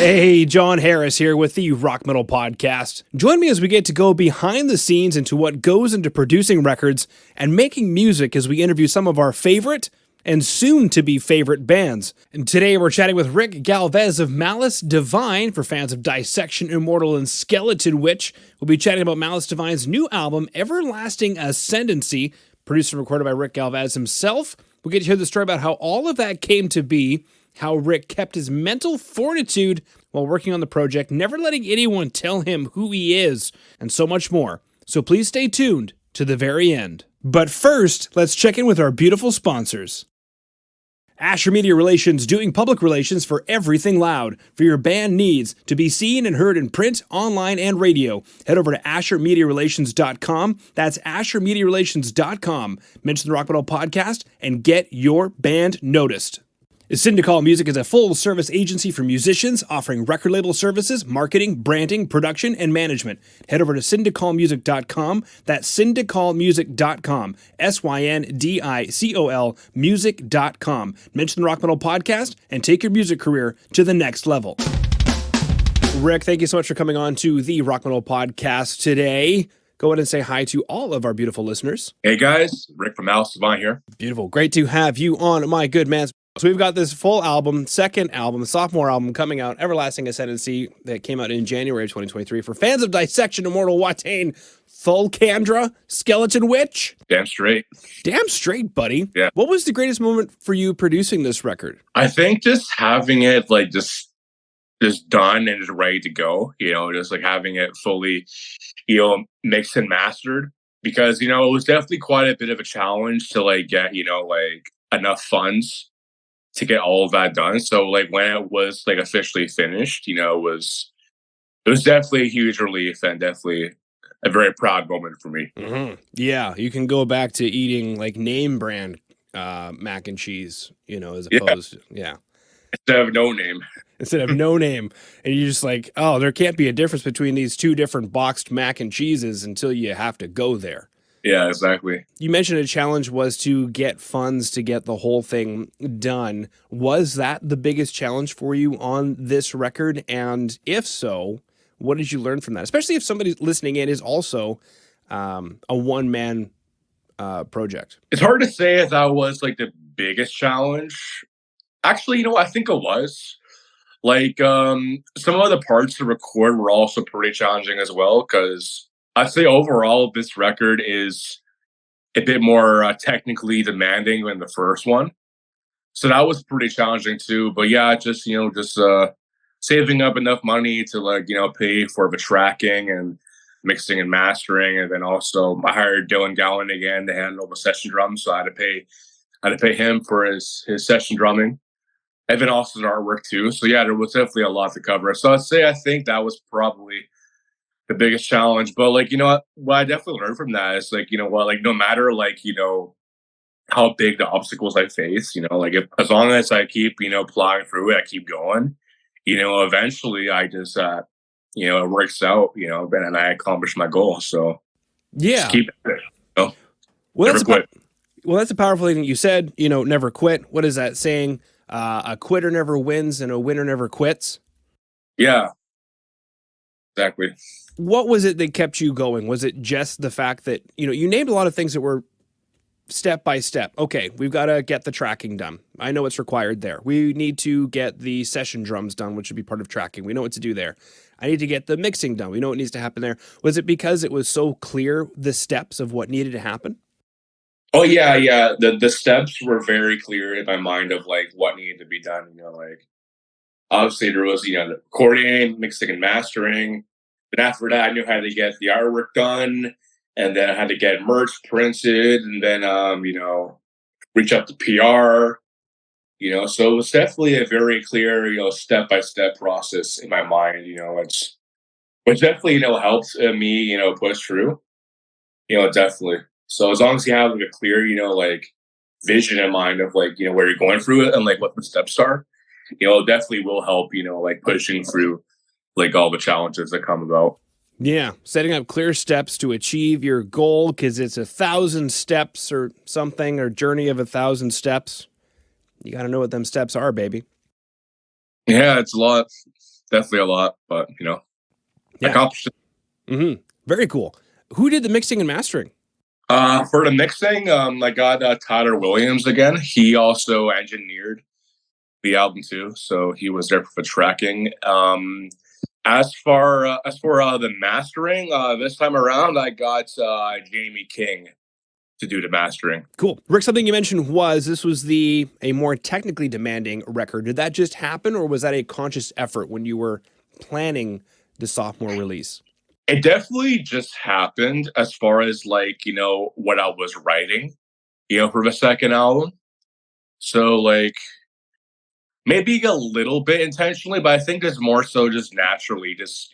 Hey, John Harris here with the Rock Metal Podcast. Join me as we get to go behind the scenes into what goes into producing records and making music as we interview some of our favorite and soon-to-be favorite bands. And today we're chatting with Ric Galvez of Malice Divine. For fans of Dissection, Immortal, and Skeletonwitch, we'll be chatting about Malice Divine's new album, Everlasting Ascendancy, produced and recorded by Ric Galvez himself. We'll get to hear the story about how all of that came to be, how Ric kept his mental fortitude while working on the project, never letting anyone tell him who he is, and so much more. So please stay tuned to the very end. But first, let's check in with our beautiful sponsors. Asher Media Relations, doing public relations for everything loud. For your band needs to be seen and heard in print, online, and radio, head over to AsherMediaRelations.com. That's AsherMediaRelations.com. Mention the Rock Metal Podcast and get your band noticed. Syndical Music is a full-service agency for musicians offering record label services, marketing, branding, production, and management. Head over to syndicalmusic.com. That's syndicalmusic.com. SYNDICOL music.com. Mention the Rock Metal Podcast and take your music career to the next level. Ric, thank you so much for coming on to the Rock Metal Podcast today. Go ahead and say hi to all of our beautiful listeners. Hey guys, Ric from Malice Divine here. Beautiful. Great to have you on, my good man. So we've got this full album, second album, sophomore album coming out, Everlasting Ascendancy, that came out in January of 2023. For fans of Dissection, Immortal, Watain, Thulcandra, Skeletonwitch. Damn straight. Damn straight, buddy. Yeah. What was the greatest moment for you producing this record? I think just having it like just done and just ready to go, just like having it fully, mixed and mastered. Because, it was definitely quite a bit of a challenge to like get, like enough funds to get all of that done. So like when it was like officially finished, it was definitely a huge relief and definitely a very proud moment for me. Mm-hmm. Yeah, you can go back to eating like name brand mac and cheese, as opposed to, Instead of no name. Instead of no name. And you're just like, oh, there can't be a difference between these two different boxed mac and cheeses until you have to go there. Yeah, exactly. You mentioned a challenge was to get funds to get the whole thing done. Was that the biggest challenge for you on this record? And if so, what did you learn from that? Especially if somebody listening in is also a one-man project. It's hard to say if that was like the biggest challenge. Actually, I think it was. Like some of the parts to record were also pretty challenging as well, because I'd say overall, this record is a bit more technically demanding than the first one. So that was pretty challenging too. But yeah, just saving up enough money to pay for the tracking and mixing and mastering. And then also I hired Dylan Gowan again to handle the session drums. So I had to pay him for his session drumming. And then also the artwork too. So yeah, there was definitely a lot to cover. So I think that was probably the biggest challenge. But what I definitely learned from that is no matter how big the obstacles I face, as long as I keep plowing through it, I keep going, eventually I just it works out, and I accomplish my goal. So yeah, just keep it. Well, never quit. That's a powerful thing that you said. Never quit. What is that saying? A quitter never wins and a winner never quits. Yeah, exactly. What was it that kept you going? Was it just the fact that, you named a lot of things that were step by step? Okay, we've got to get the tracking done. I know what's required there. We need to get the session drums done, which would be part of tracking. We know what to do there. I need to get the mixing done. We know what needs to happen there. Was it because it was so clear, the steps of what needed to happen? Oh yeah. The steps were very clear in my mind of like what needed to be done. Obviously there was recording, mixing, and mastering. But after that, I knew how to get the artwork done, and then I had to get merch printed, and then reach out to PR. So it was definitely a very clear step by step process in my mind. Which definitely helps me push through. Definitely. So as long as you have like a clear, vision in mind of where you're going through it and what the steps are, it definitely will help, pushing through all the challenges that come about. Yeah. Setting up clear steps to achieve your goal, because it's 1,000 steps or something, or journey of 1,000 steps. You got to know what them steps are, baby. Yeah, it's a lot. definitely a lot, but Yeah. accomplished it. Mm-hmm. Very cool. Who did the mixing and mastering? For the mixing, I got Tyler Williams again. He also engineered the album too, so he was there for the tracking. As for the mastering, this time around, I got Jaime King to do the mastering. Cool. Rick, something you mentioned was this was a more technically demanding record. Did that just happen, or was that a conscious effort when you were planning the sophomore release? It definitely just happened as far as what I was writing, for the second album. So maybe a little bit intentionally, but I think it's more so just naturally, just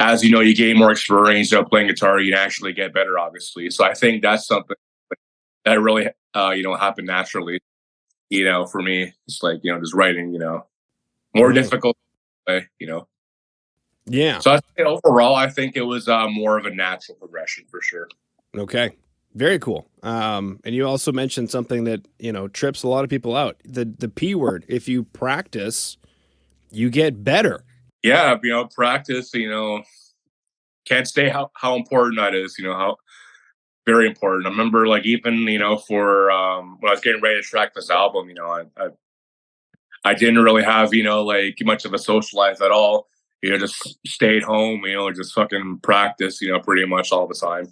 as you gain more experience, playing guitar, you actually get better, obviously. So I think that's something that really happened naturally, for me. It's just writing, more difficult, Yeah. So I think overall, I think it was more of a natural progression for sure. Okay. Very cool. And you also mentioned something that, trips a lot of people out. The P word. If you practice, you get better. Yeah, practice, can't say how important that is, how very important. I remember even, for when I was getting ready to track this album, I didn't really have, much of a social life at all. Just stayed home, just fucking practice, pretty much all the time.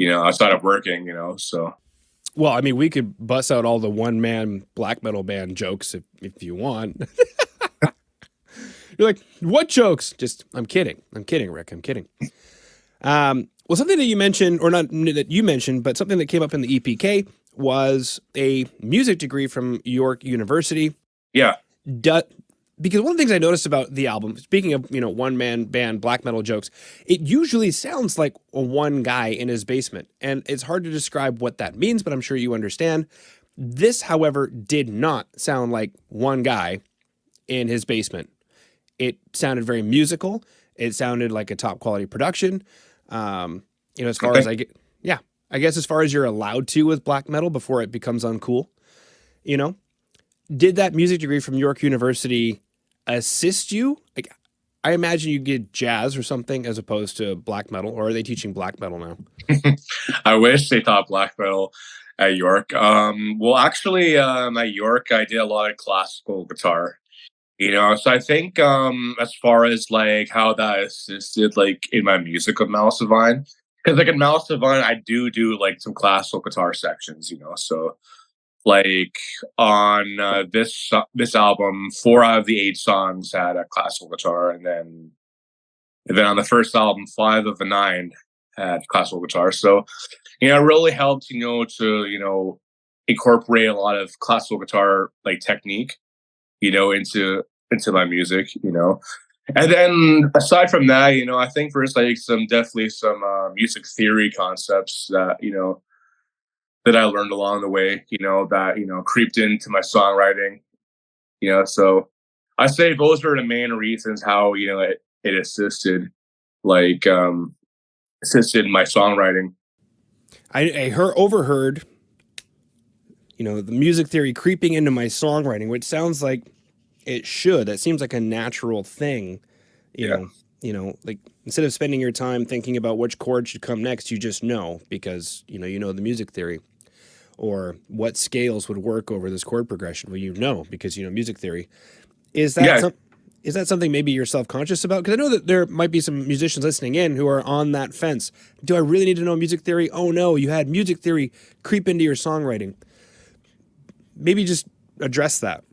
Outside of working, so. Well, I mean, we could bust out all the one-man black metal band jokes if you want. You're like, what jokes? I'm kidding. I'm kidding, Rick. I'm kidding. Well, something that you mentioned, or not that you mentioned, but something that came up in the EPK was a music degree from York University. Yeah. Because one of the things I noticed about the album, speaking of, one-man band black metal jokes, it usually sounds like a one guy in his basement. And it's hard to describe what that means, but I'm sure you understand. This, however, did not sound like one guy in his basement. It sounded very musical. It sounded like a top quality production. As far as I guess as far as you're allowed to with black metal before it becomes uncool, did that music degree from York University assist you? Like, I imagine you get jazz or something as opposed to black metal, or are they teaching black metal now? I wish they taught black metal at York. Well, actually, at York, I did a lot of classical guitar. So I think as far as how that assisted in my music with Malice Divine, because in Malice Divine I do some classical guitar sections, so on this album, 4 out of the 8 songs had a classical guitar, and then on the first album, 5 of the 9 had classical guitar. So it really helped to incorporate a lot of classical guitar technique into my music, and then aside from that, I think there's some music theory concepts that that I learned along the way, that creeped into my songwriting, so I say those are the main reasons how it assisted assisted my songwriting. I overheard the music theory creeping into my songwriting, which sounds like it should. That seems like a natural thing, know. Instead of spending your time thinking about which chord should come next, you just know because you know the music theory, or what scales would work over this chord progression. Well, because music theory. Is that is that something maybe you're self-conscious about? Because I know that there might be some musicians listening in who are on that fence. Do I really need to know music theory? Oh no, you had music theory creep into your songwriting. Maybe just address that.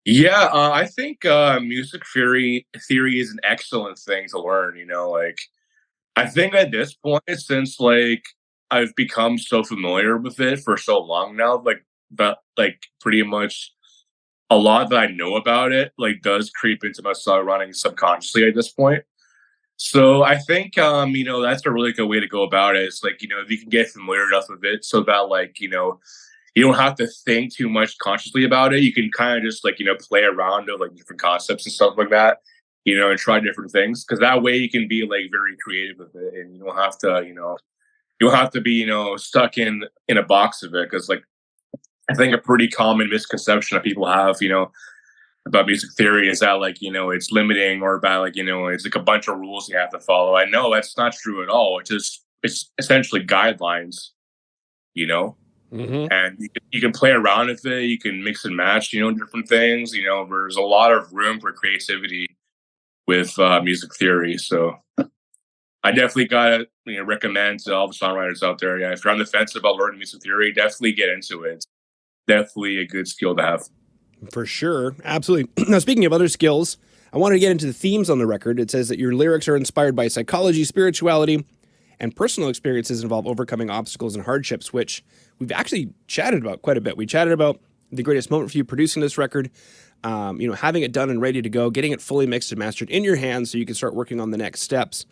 Yeah, I think music theory is an excellent thing to learn. I think at this point, since I've become so familiar with it for so long now, that pretty much a lot that I know about it does creep into my songwriting subconsciously at this point. So I think that's a really good way to go about it. It's if you can get familiar enough with it so that you don't have to think too much consciously about it. You can kind of just play around with different concepts and stuff like that, and try different things. Because that way you can be very creative with it, and you don't have to, be stuck in a box of it. Because I think a pretty common misconception that people have, about music theory is that like, you know, it's limiting, or about like, you know, it's like a bunch of rules you have to follow. I know that's not true at all. It's essentially guidelines, you know, Mm-hmm. and you can play around with it. You can mix and match, you know, different things. You know, there's a lot of room for creativity with music theory. So I definitely gotta, you know, recommend to all the songwriters out there. Yeah, if you're on the fence about learning music theory, definitely get into it. It's definitely a good skill to have. For sure. Absolutely. Now, speaking of other skills, I wanted to get into the themes on the record. It says that your lyrics are inspired by psychology, spirituality, and personal experiences involve overcoming obstacles and hardships, which we've actually chatted about quite a bit. We chatted about the greatest moment for you producing this record, you know, having it done and ready to go, getting it fully mixed and mastered in your hands so you can start working on the next steps.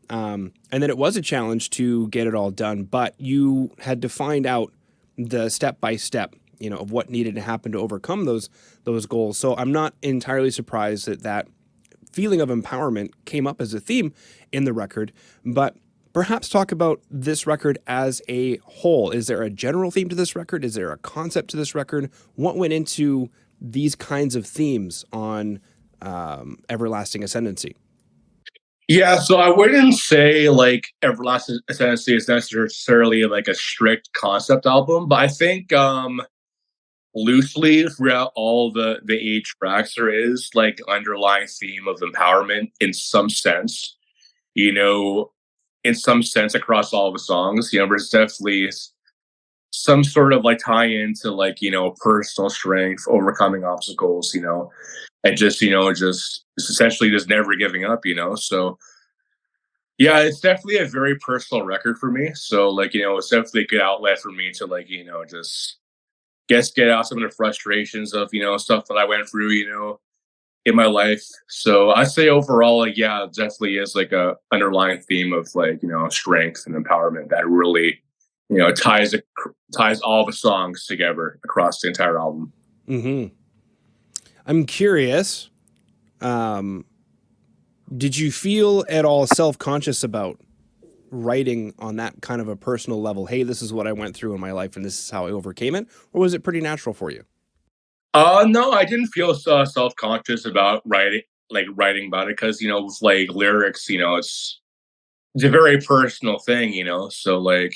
And then it was a challenge to get it all done, but you had to find out the step by step, you know, of what needed to happen to overcome those goals. So I'm not entirely surprised that that feeling of empowerment came up as a theme in the record, but perhaps talk about this record as a whole. Is there a general theme to this record? Is there a concept to this record? What went into these kinds of themes on Everlasting Ascendancy? Yeah, so I wouldn't say like Everlasting Ascendancy is necessarily like a strict concept album, but I think loosely throughout all the 8 tracks there is like underlying theme of empowerment in some sense. You know, in some sense across all the songs. You know, there's definitely some sort of like tie into like, you know, personal strength, overcoming obstacles, you know, and just, you know, just essentially just never giving up, you know. So yeah, it's definitely a very personal record for me. So like, you know, it's definitely a good outlet for me to like, you know, just guess get out some of the frustrations of, you know, stuff that I went through, you know, in my life. So I say overall, like, yeah, it definitely is like a underlying theme of like, you know, strength and empowerment that really, you know, ties all the songs together across the entire album. Mm-hmm. I'm curious. Um, did you feel at all self-conscious about writing on that kind of a personal level? Hey, this is what I went through in my life, and this is how I overcame it, or was it pretty natural for you? No, I didn't feel so self-conscious about writing about it because, you know, with like lyrics, you know, it's a very personal thing, you know. So like,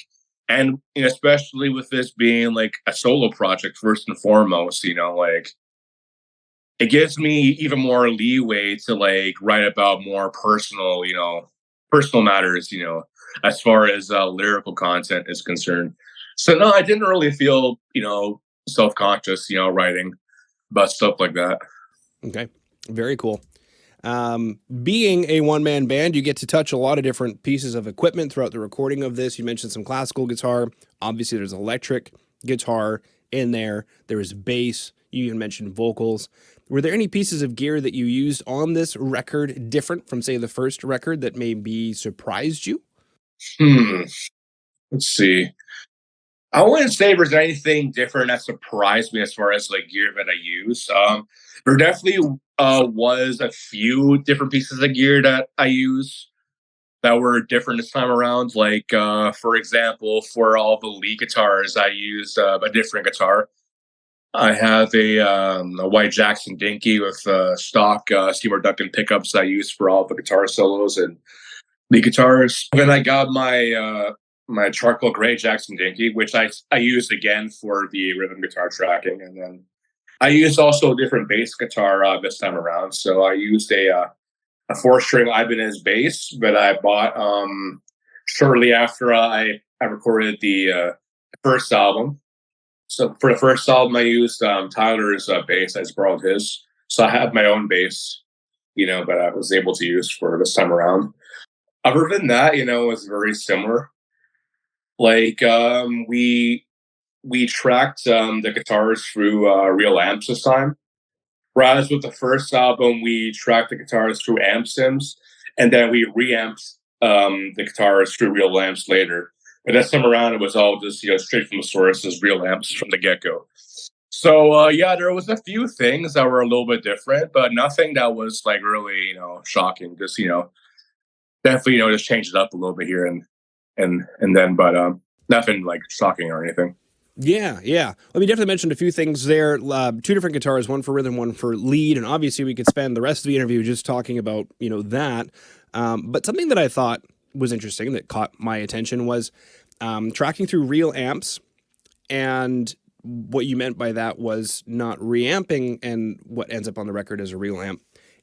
and you know, especially with this being like a solo project first and foremost, you know, like it gives me even more leeway to like write about more personal, you know, personal matters, you know, as far as lyrical content is concerned. So no, I didn't really feel, you know, self-conscious, you know, writing about stuff like that. Okay, very cool. Being a one-man band, you get to touch a lot of different pieces of equipment throughout the recording of this. You mentioned some classical guitar. Obviously, there's electric guitar in there. There is bass. You even mentioned vocals. Were there any pieces of gear that you used on this record different from, say, the first record that maybe surprised you? Hmm. Let's see. I wouldn't say there's anything different that surprised me as far as like gear that I use. There definitely was a few different pieces of gear that I use that were different this time around. Like for example, for all the lead guitars, I used a different guitar. I have a white Jackson Dinky with stock Seymour Duncan pickups I use for all the guitar solos and the guitars. Then I got my charcoal gray Jackson Dinky, which I used again for the rhythm guitar tracking, and then I used also a different bass guitar this time around. So I used a 4-string Ibanez bass that I bought shortly after I recorded the first album. So for the first album, I used Tyler's bass. I just borrowed his, so I have my own bass, you know, that I was able to use for this time around. Other than that, you know, it was very similar. Like we tracked the guitars through real amps this time. Whereas with the first album, we tracked the guitars through amp sims, and then we reamped the guitars through real amps later. But this time around, it was all just, you know, straight from the source as real amps from the get go. So yeah, there was a few things that were a little bit different, but nothing that was like really, you know, shocking. Just, you know, definitely, you know, just changed it up a little bit here and then, but nothing like shocking or anything. Yeah, yeah. Well, we definitely mentioned a few things there. Two different guitars, one for rhythm, one for lead, and obviously we could spend the rest of the interview just talking about that. But something that I thought was interesting that caught my attention was tracking through real amps, and what you meant by that was not reamping, and what ends up on the record as a real amp.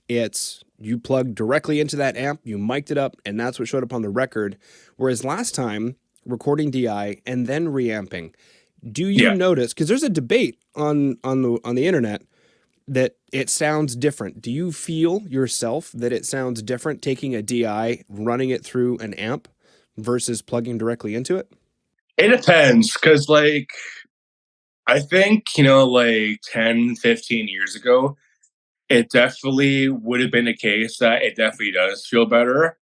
It's you plugged directly into that amp, you mic'd it up, and that's what showed up on the record. Whereas last time, recording DI and then reamping. Do you Yeah. notice, because there's a debate on the internet that it sounds different? Do you feel yourself that it sounds different taking a DI, running it through an amp versus plugging directly into it? It depends, because, like, I think, like 10, 15 years ago, it definitely would have been the case that it definitely does feel better.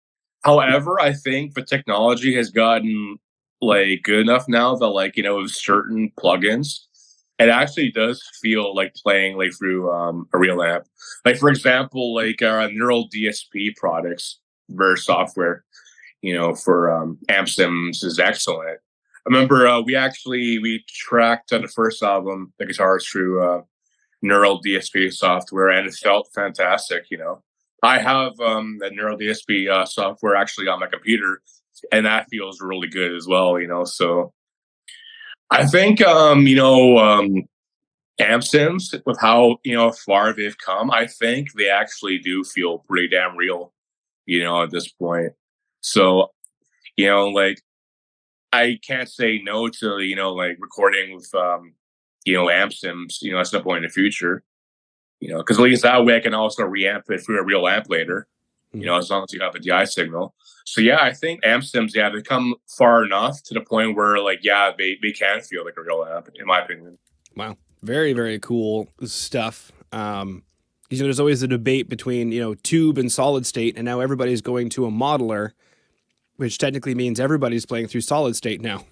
However, I think the technology has gotten, like, good enough now that, like, with certain plugins, it actually does feel like playing, like, through a real amp. Like, for example, like our neural DSP products, their software, for amp sims is excellent. I remember we tracked on the first album the guitars through neural DSP software, and it felt fantastic. I have the neural DSP software actually on my computer, and that feels really good as well. So I think amp sims, with how far they've come, I think they actually do feel pretty damn real. At this point. So like, I can't say no to like recording with amp sims at some point in the future. Because at least that way I can also reamp it through a real amp later. As long as you have a DI signal. So yeah, I think amp sims, yeah, they come far enough to the point where, like, yeah, they can feel like a real amp, in my opinion. Wow, very very cool stuff. There's always a debate between tube and solid state, and now everybody's going to a modeler, which technically means everybody's playing through solid state now,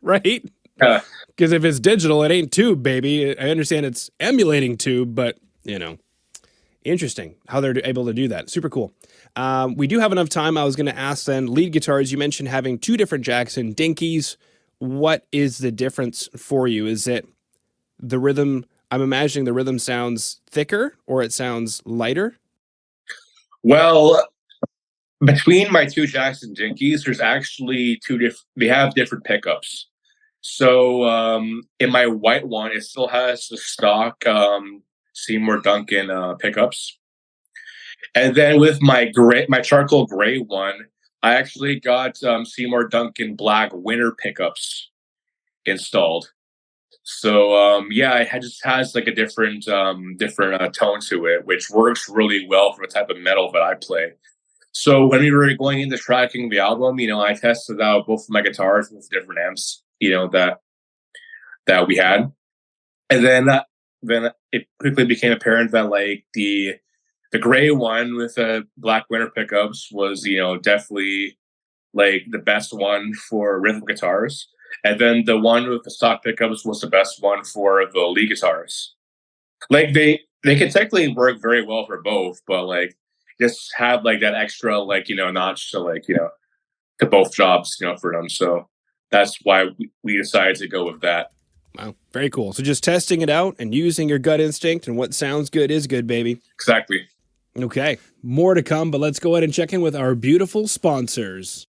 right? Because if it's digital, it ain't tube, baby. I understand it's emulating tube, but interesting how they're able to do that. Super cool. We do have enough time. I was going to ask then, lead guitars, you mentioned having two different Jackson Dinkies. What is the difference for you? Is it the rhythm? I'm imagining the rhythm sounds thicker or it sounds lighter. Well, between my two Jackson Dinkies, there's actually they have different pickups. So in my white one, it still has the stock Seymour Duncan pickups. And then with my charcoal gray one, I actually got Seymour Duncan black winter pickups installed. So yeah, just has like a different tone to it, which works really well for the type of metal that I play. So when we were going into tracking the album, I tested out both of my guitars with different amps, that we had, and then it quickly became apparent that, like, the gray one with the black winter pickups was definitely like the best one for rhythm guitars, and then the one with the stock pickups was the best one for the lead guitars. Like, they can technically work very well for both, but like just had like that extra, like, notch to, like, to both jobs for them. So that's why we decided to go with that. Wow, very cool. So just testing it out and using your gut instinct, and what sounds good is good, baby. Exactly. Okay, more to come, but let's go ahead and check in with our beautiful sponsors.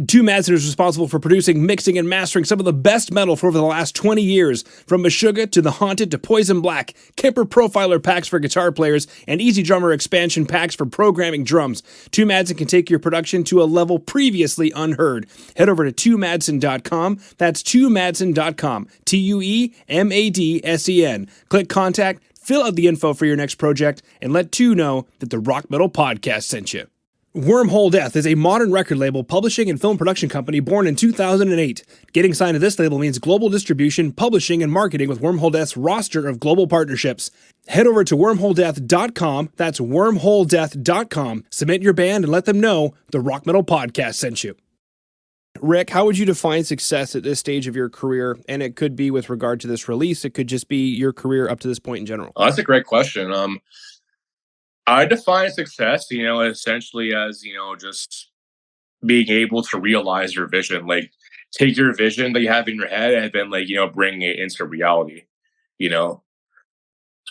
Two Madsen is responsible for producing, mixing, and mastering some of the best metal for over the last 20 years. From Meshuggah to The Haunted to Poison Black, Kemper Profiler packs for guitar players, and Easy Drummer expansion packs for programming drums. Two Madsen can take your production to a level previously unheard. Head over to twomadsen.com. That's twomadsen.com. TUEMADSEN. Click contact, fill out the info for your next project, and let Two know that the Rock Metal Podcast sent you. Wormhole Death is a modern record label, publishing, and film production company born in 2008. Getting signed to this label means global distribution, publishing, and marketing with Wormhole Death's roster of global partnerships. Head over to wormholedeath.com. That's wormholedeath.com. Submit your band and let them know the Rock Metal Podcast sent you. Rick, how would you define success at this stage of your career? And it could be with regard to this release. It could just be your career up to this point in general. Oh, that's a great question. I define success, essentially as, just being able to realize your vision. Like, take your vision that you have in your head and then like, bring it into reality, you know,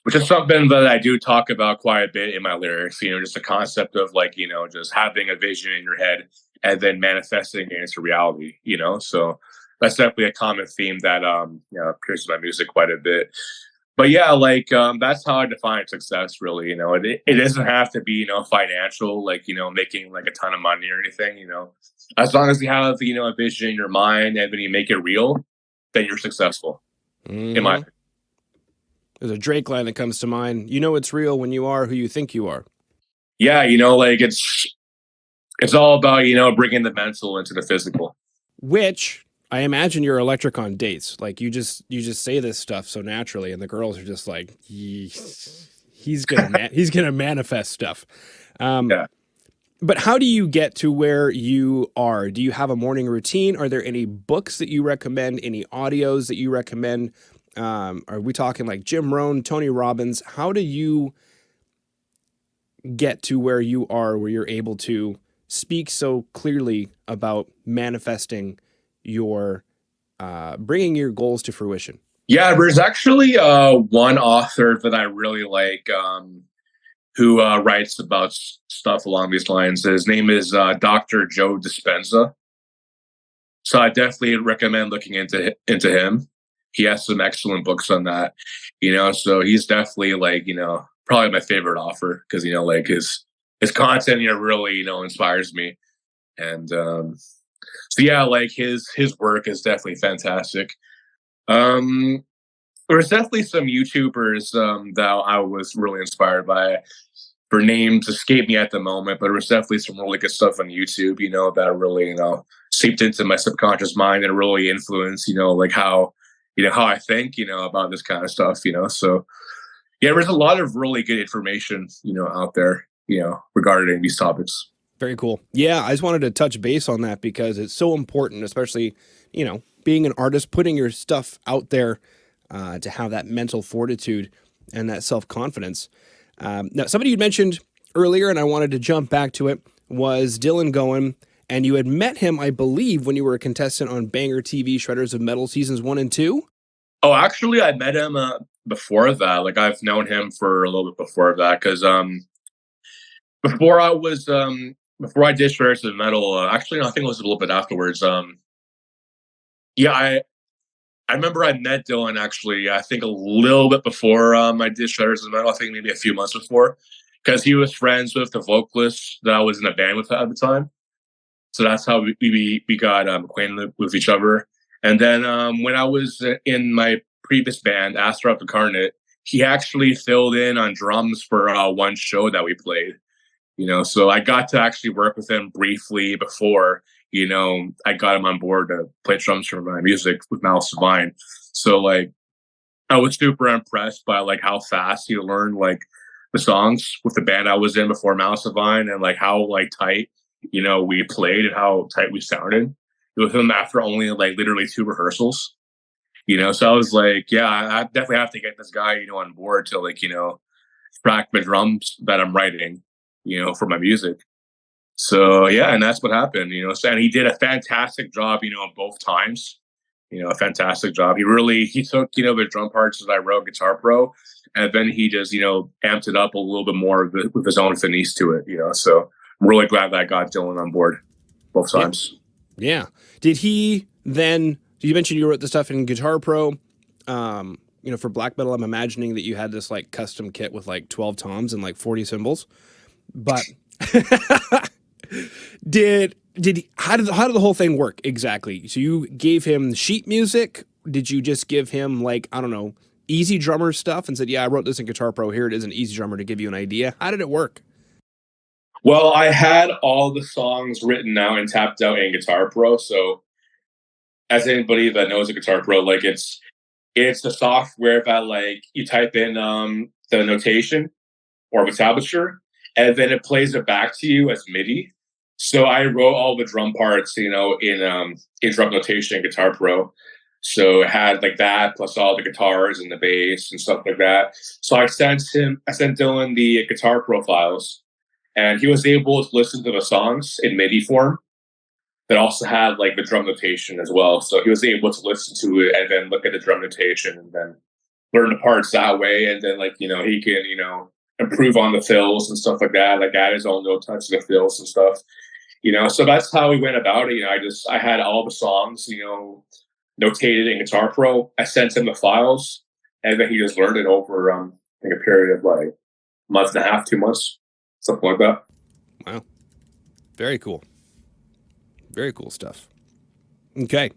which is something that I do talk about quite a bit in my lyrics, just the concept of like, just having a vision in your head and then manifesting it into reality, so that's definitely a common theme that, appears in my music quite a bit. But yeah, like, that's how I define success really, it doesn't have to be, financial, like, making like a ton of money or anything, as long as you have, a vision in your mind and then you make it real, then you're successful, in my opinion. There's a Drake line that comes to mind. You know it's real when you are who you think you are. Yeah, like it's all about, bringing the mental into the physical. Which I imagine you're electric on dates. Like you just say this stuff so naturally, and the girls are just like, he's gonna manifest stuff. Yeah. But how do you get to where you are? Do you have a morning routine? Are there any books that you recommend? Any audios that you recommend? Are we talking like Jim Rohn, Tony Robbins? How do you get to where you are, where you're able to speak so clearly about manifesting your, bringing your goals to fruition? Yeah, there's actually one author that I really like, who writes about stuff along these lines. His name is Dr. Joe Dispenza. So I definitely recommend looking into him. He has some excellent books on that, so he's definitely like, probably my favorite author because, like his content, really, inspires me. And so yeah, like his work is definitely fantastic. There's definitely some YouTubers that I was really inspired by. For names escape me at the moment, but there was definitely some really good stuff on YouTube, that really, seeped into my subconscious mind and really influenced, like how I think, about this kind of stuff, So yeah, there's a lot of really good information, out there, regarding these topics. Very cool. Yeah, I just wanted to touch base on that because it's so important, especially, being an artist, putting your stuff out there, to have that mental fortitude and that self-confidence. Now, somebody you mentioned earlier, and I wanted to jump back to it, was Dylan Goen, and you had met him, I believe, when you were a contestant on Banger TV Shredders of Metal seasons 1 and 2. Oh, actually, I met him before that. Like, I've known him for a little bit before that because before I did Shredders of Metal, actually, no, I think it was a little bit afterwards. Yeah, I remember I met Dylan actually, I think a little bit before I did Shredders of Metal. I think maybe a few months before, because he was friends with the vocalist that I was in a band with at the time. So that's how we got acquainted with each other. And then when I was in my previous band, Astra of the Carnate, he actually filled in on drums for one show that we played. So I got to actually work with him briefly before, I got him on board to play drums for my music with Malice Divine. So like, I was super impressed by like how fast he learned like the songs with the band I was in before Malice Divine, and like how like tight, we played and how tight we sounded with him after only like literally 2 rehearsals. So I was like, yeah, I definitely have to get this guy, on board to like, track the drums that I'm writing, for my music. So yeah, and that's what happened, So, and he did a fantastic job, both times. A fantastic job. He took, the drum parts that I wrote Guitar Pro, and then he just, amped it up a little bit more with his own finesse to it, So I'm really glad that I got Dylan on board both times. Yeah. Did he then? You mentioned you wrote the stuff in Guitar Pro. For black metal, I'm imagining that you had this like custom kit with like 12 toms and like 40 cymbals. But how did the whole thing work exactly? So you gave him sheet music? Did you just give him like, I don't know, easy drummer stuff and said, yeah, I wrote this in Guitar Pro. Here it is, an easy drummer to give you an idea. How did it work? Well, I had all the songs written out and tapped out in Guitar Pro. So as anybody that knows a Guitar Pro, like it's the software that like you type in the notation or the tablature, and then it plays it back to you as MIDI. So I wrote all the drum parts, in drum notation in Guitar Pro. So it had like that plus all the guitars and the bass and stuff like that. So I sent Dylan the Guitar Pro files, and he was able to listen to the songs in MIDI form. that also had like the drum notation as well. So he was able to listen to it and then look at the drum notation and then learn the parts that way. And then like, he can, improve on the fills and stuff like that, like add his own note touch to the fills and stuff. So that's how we went about it. I had all the songs, notated in Guitar Pro. I sent him the files, and then he just learned it over, I think, a period of like a month and a half, 2 months, something like that. Wow. Very cool. Very cool stuff. Okay.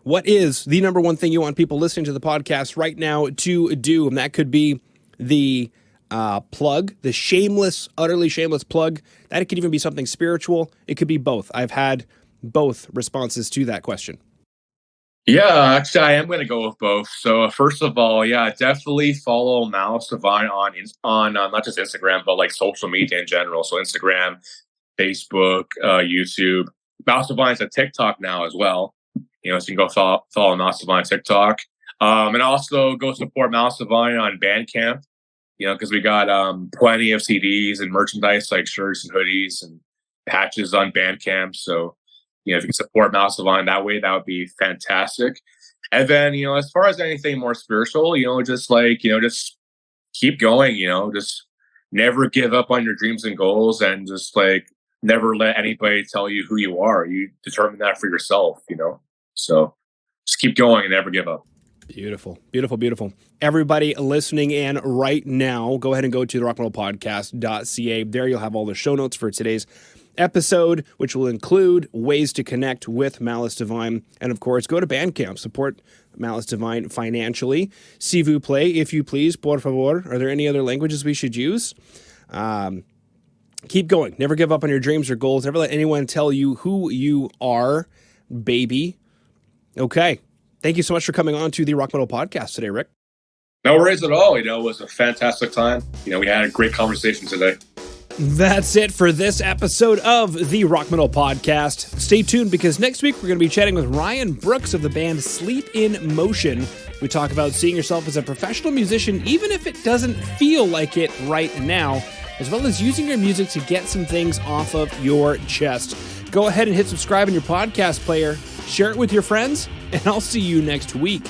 What is the number one thing you want people listening to the podcast right now to do? And that could be the plug, the shameless, utterly shameless plug. That could even be something spiritual. It could be both. I've had both responses to that question. Yeah, actually, I am going to go with both. So first of all, definitely follow Malice Divine on not just Instagram, but like social media in general. So Instagram, Facebook, YouTube. Malice Divine's a TikTok now as well. So you can go follow Malice Divine on TikTok. And also go support Malice Divine on Bandcamp. Because we got plenty of CDs and merchandise like shirts and hoodies and patches on Bandcamp. So, if you can support Malice Divine that way, that would be fantastic. And then, as far as anything more spiritual, just keep going, just never give up on your dreams and goals, and just like never let anybody tell you who you are. You determine that for yourself, So just keep going and never give up. Beautiful, beautiful, beautiful. Everybody listening in right now, go ahead and go to the rockmetalpodcast.ca. There you'll have all the show notes for today's episode, which will include ways to connect with Malice Divine. And of course, go to Bandcamp, support Malice Divine financially. S'il vous plaît, if you please, por favor. Are there any other languages we should use? Keep going. Never give up on your dreams or goals. Never let anyone tell you who you are, baby. Okay. Thank you so much for coming on to the Rock Metal Podcast today, Rick. No worries at all. It was a fantastic time. We had a great conversation today. That's it for this episode of the Rock Metal Podcast. Stay tuned because next week we're going to be chatting with Ryan Brooks of the band Sleep in Motion. We talk about seeing yourself as a professional musician, even if it doesn't feel like it right now, as well as using your music to get some things off of your chest. Go ahead and hit subscribe in your podcast player, share it with your friends, and I'll see you next week.